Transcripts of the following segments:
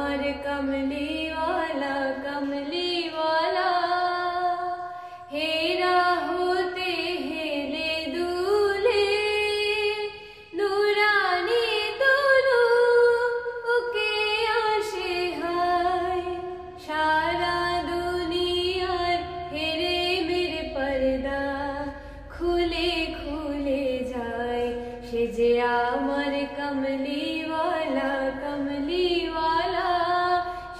আমার कमली वाला हेरा होते हेले दूल्हे नूरानी तुनु ओके आशे हाय सारा दुनियार हेरे मेरे पर्दा खुले खुले जाए से जे आमार कमली वाला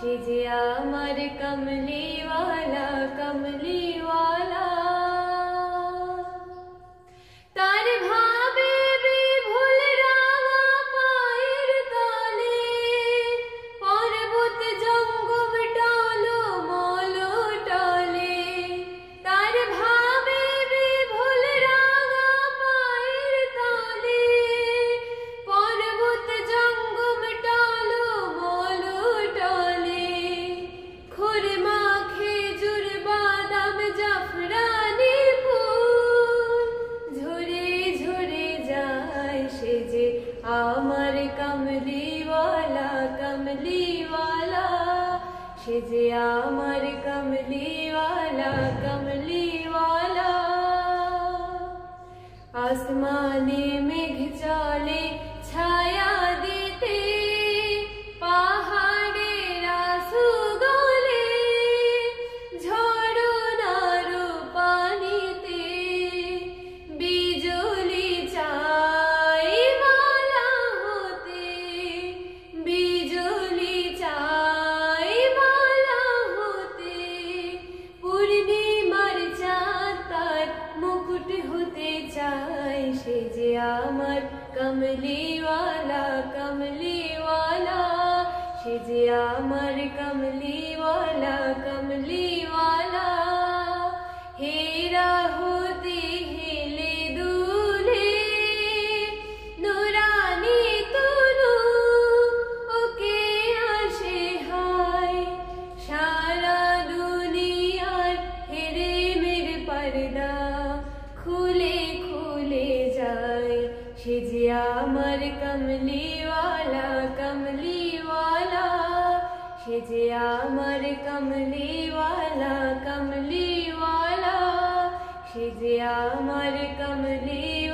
से जे आमार कमली वाला तार भावे बिभुल राঙা পায়ের তালে পর্বত জঙ্গম টালো মল টালে তার ভাবে বিভুল রাঙা পায়ের তালে পর্বত জঙ্গম টালো মল টালে খুরমা খেজুর বাদাম জাফরানি ফুল ঝরে ঝরে যায় সে যে আমার कमली वाला সে যে আমার कमली वाला आसमाने मेघ चले छाया दिते पाहाड़ेर आँसू गले झरनार पानीते बिजली चाय माला होते बिजली चाय माला होते पूर्णिमार चाँद तार मुकुट होते चाय से जे आमार कमली वाला से जे आमार कमली वाला हेरा होते हेले दूल्हे नूरानी तुनु ओके आशे हाय सारा दुनियार हेरे मेरे पर्दा खुले खुले जाए से जे आमार कमली वाला से जे आमार कमली वाला से जे आमार कमली